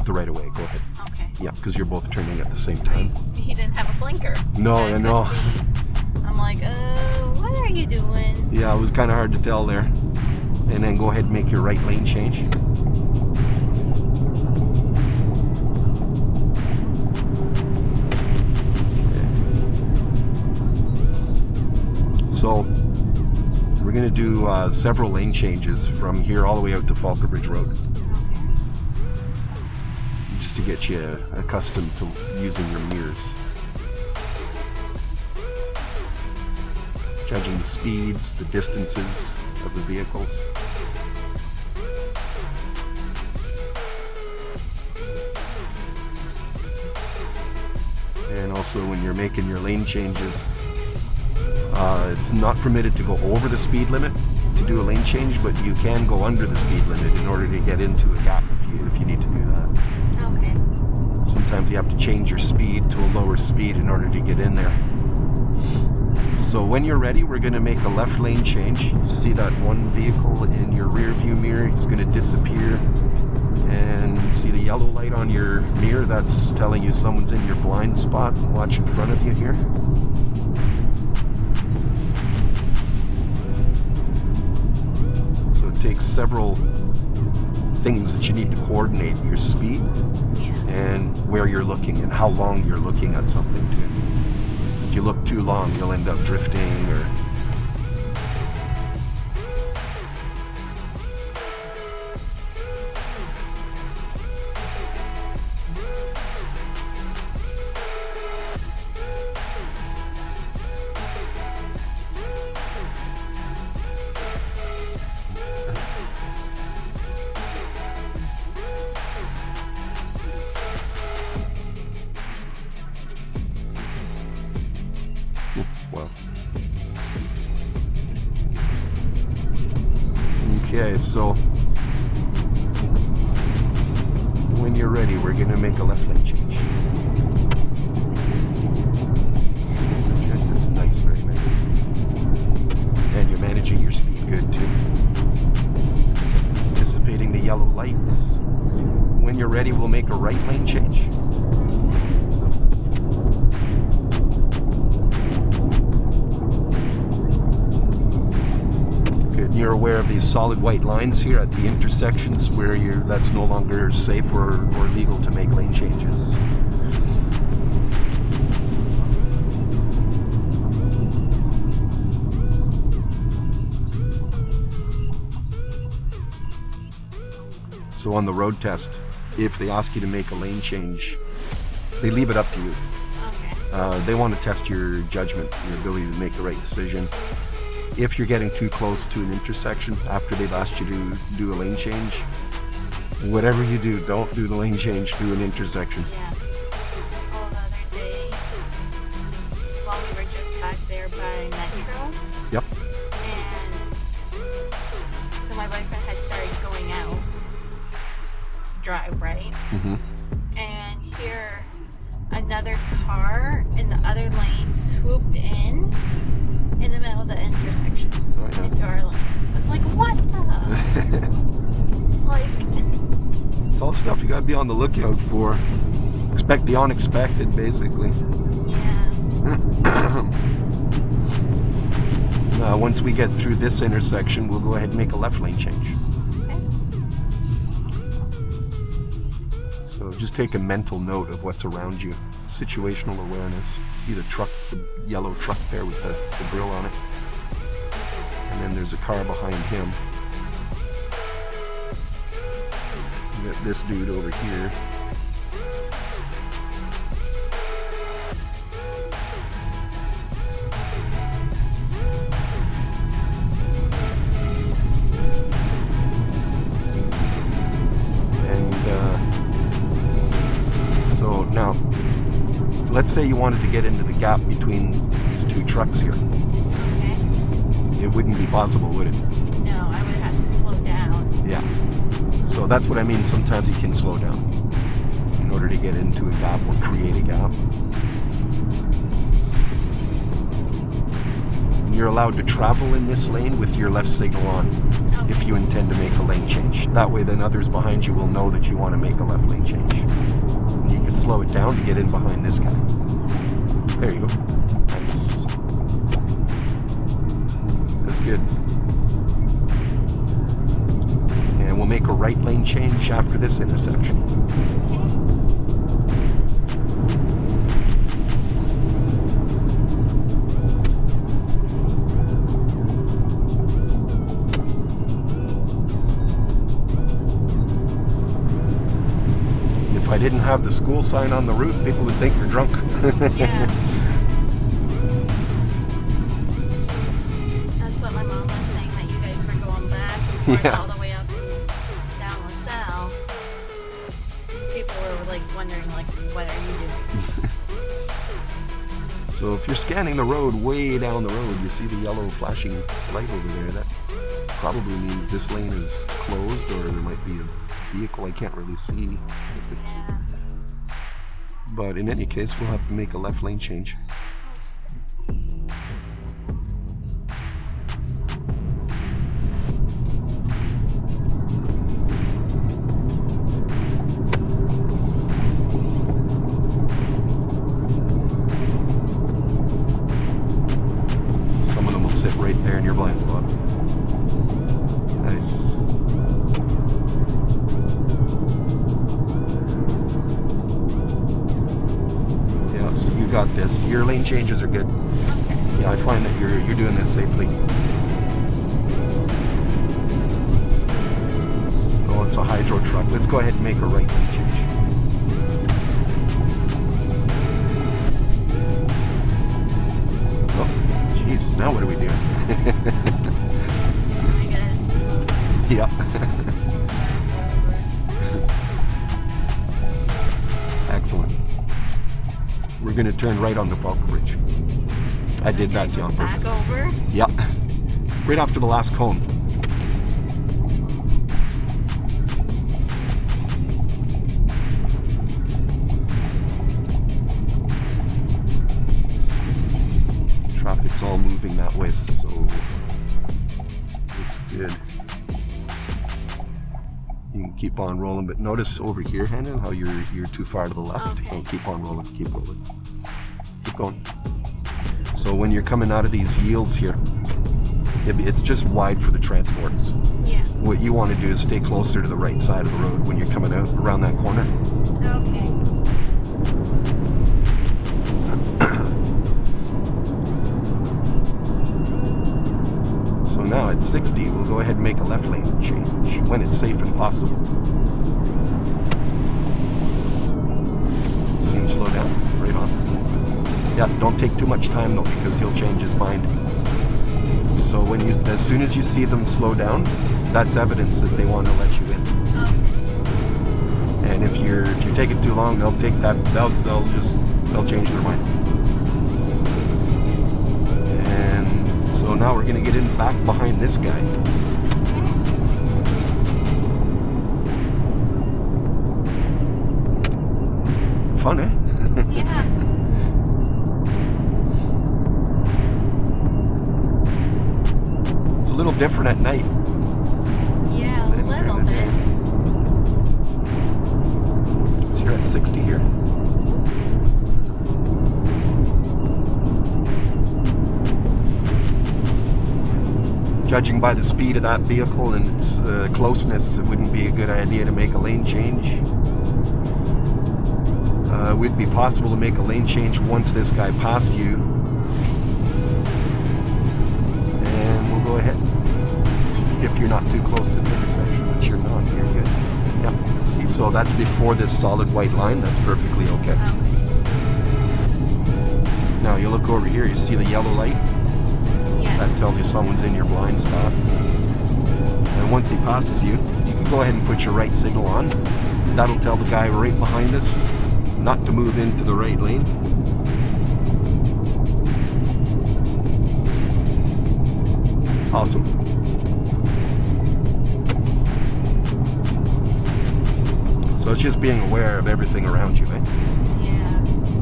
have the right of way. Go ahead. Okay. Yeah, because you're both turning at the same time. He didn't have a blinker. No, I know. I'm like, what are you doing? Yeah, it was kind of hard to tell there. And then go ahead and make your right lane change. So we're going to do several lane changes from here all the way out to Falconbridge Road, just to get you accustomed to using your mirrors. Judging the speeds, the distances of the vehicles. And also when you're making your lane changes, it's not permitted to go over the speed limit to do a lane change, but you can go under the speed limit in order to get into a gap if you need to do that. Okay. Sometimes you have to change your speed to a lower speed in order to get in there. So when you're ready, we're going to make a left lane change. You see that one vehicle in your rear view mirror? It's going to disappear. And see the yellow light on your mirror? That's telling you someone's in your blind spot. Watch in front of you here. So it takes several things that you need to coordinate: your speed and where you're looking and how long you're looking at something too. So if you look too long, you'll end up drifting or Okay, so when you're ready, we're going to make a left lane change. That's nice, very nice. And you're managing your speed good too. Anticipating the yellow lights. When you're ready, we'll make a right lane change. You're aware of these solid white lines here at the intersections where that's no longer safe or legal to make lane changes. So on the road test, if they ask you to make a lane change, they leave it up to you. Okay. They want to test your judgment, your ability to make the right decision. If you're getting too close to an intersection after they've asked you to do a lane change, whatever you do, don't do the lane change through an intersection. Yeah. Oh, the other day, while we were just back there by Metro. Yep. And so my boyfriend had started going out to drive, right? Mm-hmm. And here, another car in the other lane swooped in the middle of the intersection into our lane. I was like, what the? Like, it's all stuff you gotta be on the lookout for. Expect the unexpected, basically. yeah. Once we get through this intersection, we'll go ahead and make a left lane change. Okay. So just take a mental note of what's around you. Situational awareness. See the truck, the yellow truck there with the grill on it. And then there's a car behind him. You got this dude over here. So now, let's say you wanted to get into the gap between these two trucks here. Okay. It wouldn't be possible, would it? No, I would have to slow down. Yeah. So that's what I mean. Sometimes you can slow down in order to get into a gap or create a gap. You're allowed to travel in this lane with your left signal on. if you intend to make a lane change. That way then others behind you will know that you want to make a left lane change. You can slow it down to get in behind this guy. There you go. Nice. That's good. And we'll make a right lane change after this intersection. If I didn't have the school sign on the roof, people would think you're drunk. Yeah. That's what my mom was saying, that you guys were going back and forth all the way up and down LaSalle. People were like wondering, like, what are you doing? So if you're scanning the road way down the road, you see the yellow flashing light over there. That probably means this lane is closed, or there might be a vehicle. I can't really see if it's... Yeah. But in any case, we'll have to make a left lane change. Some of them will sit right there in your blind spot. Nice. So you got this. Your lane changes are good. Yeah, I find that you're doing this safely. Oh, it's a hydro truck. Let's go ahead and make a right lane change. Oh, jeez. Now what are we doing? I guess. Yeah. Excellent. We're going to turn right onto Falconbridge. I did that on purpose. Back over? Yeah. Right after the last cone. Traffic's all moving that way, so looks good. You can keep on rolling, but notice over here, Hanna, how you're too far to the left. Okay. And keep on rolling, keep rolling. Keep going. So when you're coming out of these yields here, it's just wide for the transports. Yeah. What you want to do is stay closer to the right side of the road when you're coming out around that corner. Okay. So now at 60, we'll go ahead and make a left lane change when it's safe and possible. See him slow down, right on. Yeah, don't take too much time though, because he'll change his mind. So as soon as you see them slow down, that's evidence that they want to let you in. And if you take it too long, they'll change their mind. And so now we're going to get in back behind this guy. Fun, eh? Yeah. It's a little different at night. Yeah, a little bit. So you're at 60 here. Judging by the speed of that vehicle and its closeness, it wouldn't be a good idea to make a lane change. It would be possible to make a lane change once this guy passed you. And we'll go ahead. If you're not too close to the intersection, which you're not, you're good. Yeah, see, so that's before this solid white line. That's perfectly okay. Now you look over here, you see the yellow light? Yes. That tells you someone's in your blind spot. And once he passes you, you can go ahead and put your right signal on. That'll tell the guy right behind us not to move into the right lane. Awesome. So it's just being aware of everything around you, eh? Yeah.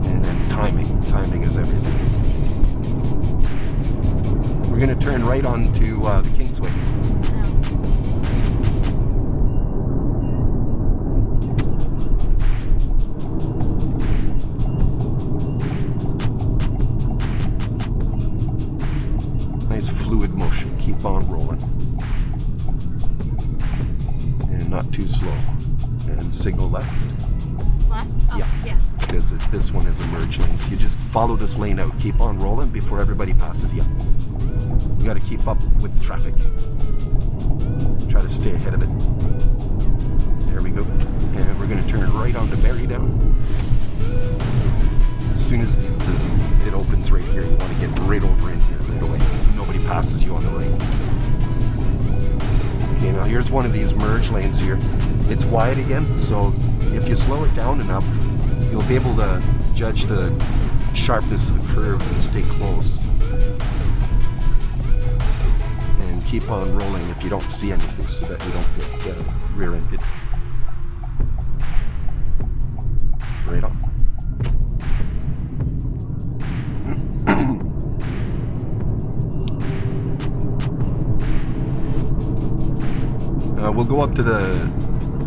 And then timing. Timing is everything. We're going to turn right onto the Kingsway. Oh. keep on rolling. And not too slow. And signal left. Left? Oh, yeah. Because this one is a merge lane. So you just follow this lane out. Keep on rolling before everybody passes you. You got to keep up with the traffic. Try to stay ahead of it. There we go. And we're going to turn right onto Barry down. As soon as it opens right here, you want to get right over in here right away so nobody passes you on the right. Okay, now here's one of these merge lanes here. It's wide again, so if you slow it down enough, you'll be able to judge the sharpness of the curve and stay close. And keep on rolling if you don't see anything so that you don't get rear-ended. Right on. We'll go up to the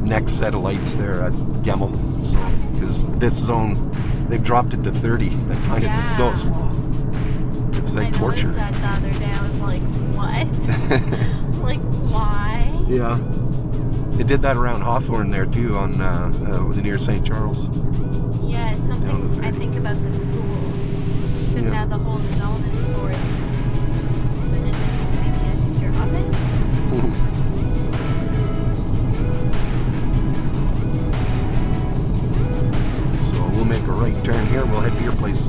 next set of lights there at Gemmel, so because this zone they've dropped it to 30. I find it so slow. It's like torture. I noticed that the other day. I was like, what? Like, why? Yeah, they did that around Hawthorne there too, on near St. Charles. Yeah, it's something I think about the schools because now the whole zone is for it. But then maybe a teacher of it. We'll make a right turn here. We'll head to your place.